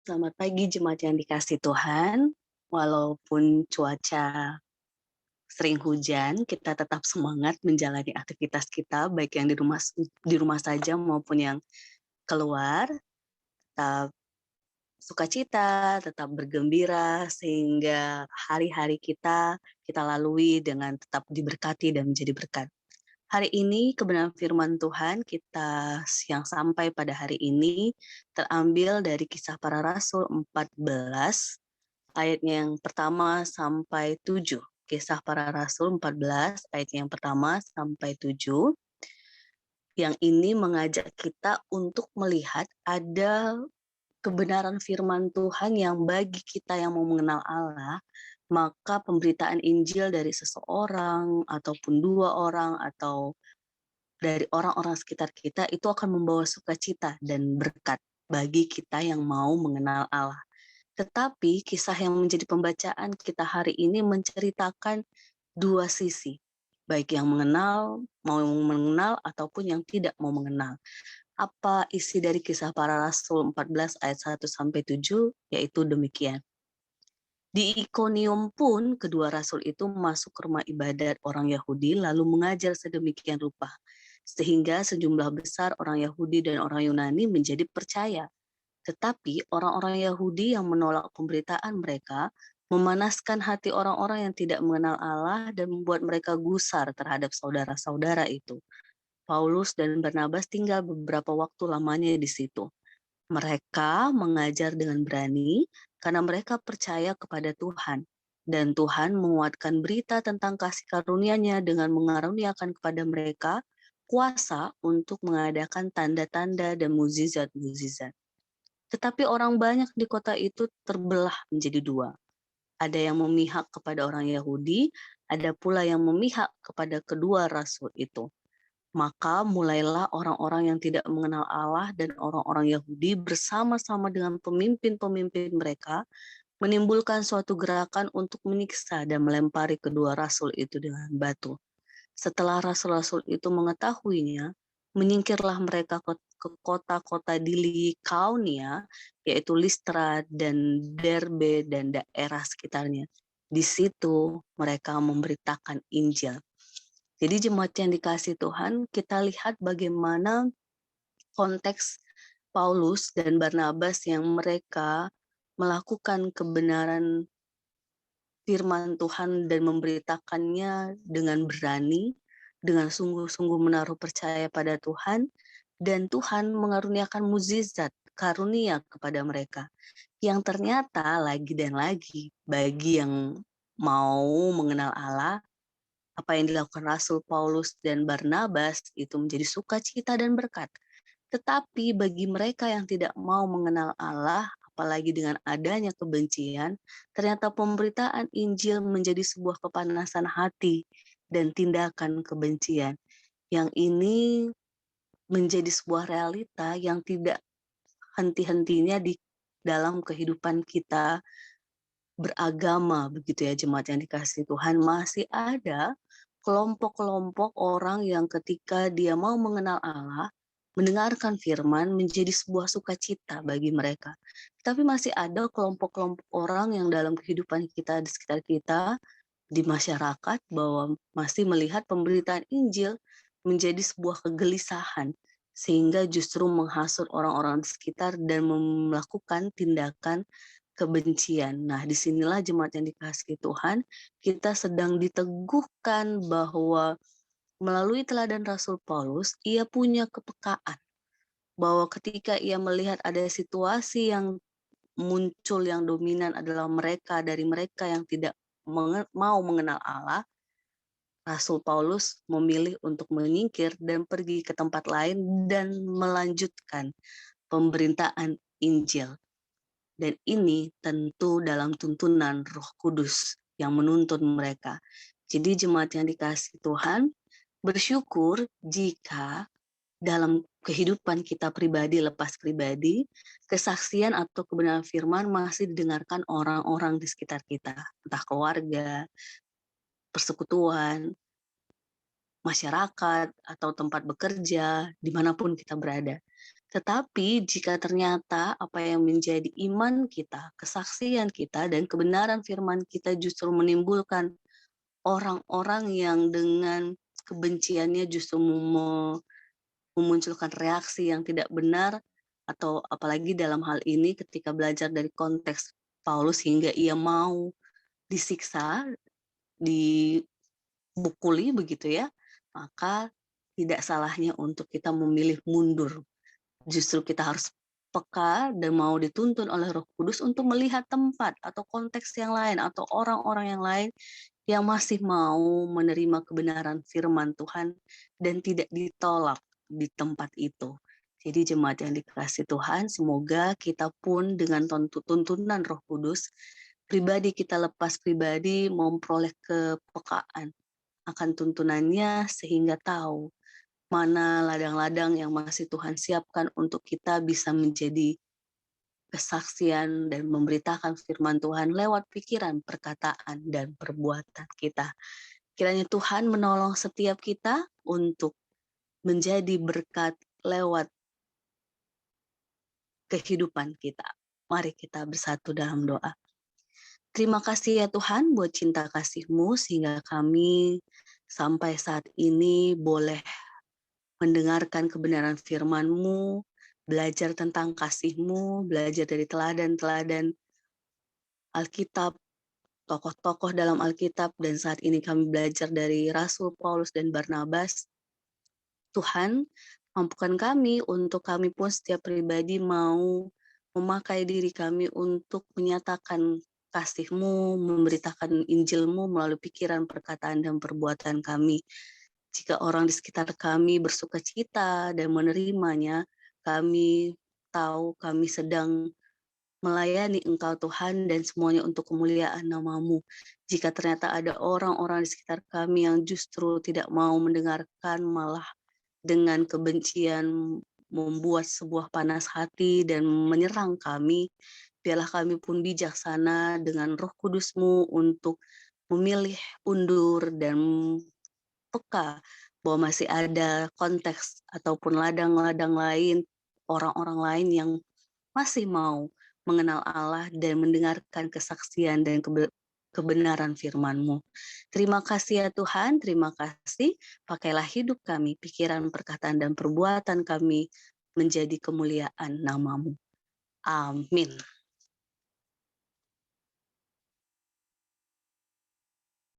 Selamat pagi jemaat yang dikasih Tuhan. Walaupun cuaca sering hujan, kita tetap semangat menjalani aktivitas kita, baik yang di rumah saja maupun yang keluar. Tetap sukacita, tetap bergembira, sehingga hari-hari kita lalui dengan tetap diberkati dan menjadi berkat. Hari ini kebenaran firman Tuhan kita yang sampai pada hari ini terambil dari Kisah Para Rasul 14 ayatnya yang pertama sampai 7. Kisah Para Rasul 14 ayatnya yang pertama sampai 7. Yang ini mengajak kita untuk melihat ada kebenaran firman Tuhan yang bagi kita yang mau mengenal Allah, maka pemberitaan Injil dari seseorang ataupun dua orang atau dari orang-orang sekitar kita itu akan membawa sukacita dan berkat bagi kita yang mau mengenal Allah. Tetapi kisah yang menjadi pembacaan kita hari ini menceritakan dua sisi, baik yang mau mengenal ataupun yang tidak mau mengenal. Apa isi dari Kisah Para Rasul 14 ayat 1 sampai 7? Yaitu demikian. Di Ikonium pun kedua rasul itu masuk ke rumah ibadat orang Yahudi lalu mengajar sedemikian rupa, sehingga sejumlah besar orang Yahudi dan orang Yunani menjadi percaya. Tetapi orang-orang Yahudi yang menolak pemberitaan mereka memanaskan hati orang-orang yang tidak mengenal Allah dan membuat mereka gusar terhadap saudara-saudara itu. Paulus dan Barnabas tinggal beberapa waktu lamanya di situ. Mereka mengajar dengan berani karena mereka percaya kepada Tuhan. Dan Tuhan menguatkan berita tentang kasih karunia-Nya dengan mengaruniakan kepada mereka kuasa untuk mengadakan tanda-tanda dan mukjizat-mukjizat. Tetapi orang banyak di kota itu terbelah menjadi dua. Ada yang memihak kepada orang Yahudi, ada pula yang memihak kepada kedua rasul itu. Maka mulailah orang-orang yang tidak mengenal Allah dan orang-orang Yahudi bersama-sama dengan pemimpin-pemimpin mereka menimbulkan suatu gerakan untuk menyiksa dan melempari kedua rasul itu dengan batu. Setelah rasul-rasul itu mengetahuinya, menyingkirlah mereka ke kota-kota di Likaonia, yaitu Listra dan Derbe dan daerah sekitarnya. Di situ mereka memberitakan Injil. Jadi jemaat yang dikasih Tuhan, kita lihat bagaimana konteks Paulus dan Barnabas yang mereka melakukan kebenaran firman Tuhan dan memberitakannya dengan berani, dengan sungguh-sungguh menaruh percaya pada Tuhan, dan Tuhan mengaruniakan mukjizat karunia kepada mereka. Yang ternyata lagi dan lagi bagi yang mau mengenal Allah, apa yang dilakukan Rasul Paulus dan Barnabas itu menjadi sukacita dan berkat. Tetapi bagi mereka yang tidak mau mengenal Allah, apalagi dengan adanya kebencian, ternyata pemberitaan Injil menjadi sebuah kepanasan hati dan tindakan kebencian. Yang ini menjadi sebuah realita yang tidak henti-hentinya di dalam kehidupan kita beragama, begitu ya jemaat yang dikasihi Tuhan. Masih ada kelompok-kelompok orang yang ketika dia mau mengenal Allah, mendengarkan firman menjadi sebuah sukacita bagi mereka. Tapi masih ada kelompok-kelompok orang yang dalam kehidupan kita di sekitar kita, di masyarakat, bahwa masih melihat pemberitaan Injil menjadi sebuah kegelisahan, sehingga justru menghasut orang-orang di sekitar dan melakukan tindakan kebencian. Nah, disinilah jemaat yang dikasihi Tuhan, kita sedang diteguhkan bahwa melalui teladan Rasul Paulus, ia punya kepekaan bahwa ketika ia melihat ada situasi yang muncul yang dominan adalah dari mereka yang tidak mau mengenal Allah, Rasul Paulus memilih untuk menyingkir dan pergi ke tempat lain dan melanjutkan pemberitaan Injil. Dan ini tentu dalam tuntunan Roh Kudus yang menuntun mereka. Jadi jemaat yang dikasihi Tuhan, bersyukur jika dalam kehidupan kita pribadi, lepas pribadi, kesaksian atau kebenaran firman masih didengarkan orang-orang di sekitar kita. Entah keluarga, persekutuan, masyarakat, atau tempat bekerja, dimanapun kita berada. Tetapi jika ternyata apa yang menjadi iman kita, kesaksian kita, dan kebenaran firman kita justru menimbulkan orang-orang yang dengan kebenciannya justru memunculkan reaksi yang tidak benar, atau apalagi dalam hal ini ketika belajar dari konteks Paulus hingga ia mau disiksa, dibukuli begitu ya, maka tidak salahnya untuk kita memilih mundur. Justru kita harus peka dan mau dituntun oleh Roh Kudus untuk melihat tempat atau konteks yang lain atau orang-orang yang lain yang masih mau menerima kebenaran firman Tuhan dan tidak ditolak di tempat itu. Jadi jemaat yang dikasihi Tuhan, semoga kita pun dengan tuntunan Roh Kudus, pribadi kita lepas pribadi memperoleh kepekaan akan tuntunannya sehingga tahu mana ladang-ladang yang masih Tuhan siapkan untuk kita bisa menjadi kesaksian dan memberitakan firman Tuhan lewat pikiran, perkataan, dan perbuatan kita. Kiranya Tuhan menolong setiap kita untuk menjadi berkat lewat kehidupan kita. Mari kita bersatu dalam doa. Terima kasih ya Tuhan buat cinta kasih-Mu sehingga kami sampai saat ini boleh mendengarkan kebenaran firman-Mu, belajar tentang kasih-Mu, belajar dari teladan-teladan Alkitab, tokoh-tokoh dalam Alkitab, dan saat ini kami belajar dari Rasul Paulus dan Barnabas. Tuhan, mampukan kami untuk kami pun setiap pribadi mau memakai diri kami untuk menyatakan kasih-Mu, memberitakan Injil-Mu melalui pikiran, perkataan, dan perbuatan kami. Jika orang di sekitar kami bersuka cita dan menerimanya, kami tahu kami sedang melayani Engkau Tuhan dan semuanya untuk kemuliaan nama-Mu. Jika ternyata ada orang-orang di sekitar kami yang justru tidak mau mendengarkan, malah dengan kebencian membuat sebuah panas hati dan menyerang kami, biarlah kami pun bijaksana dengan Roh Kudus-Mu untuk memilih undur dan peka bahwa masih ada konteks ataupun ladang-ladang lain, orang-orang lain yang masih mau mengenal Allah dan mendengarkan kesaksian dan kebenaran firman-Mu. Terima kasih ya Tuhan, terima kasih. Pakailah hidup kami, pikiran, perkataan, dan perbuatan kami menjadi kemuliaan nama-Mu. Amin.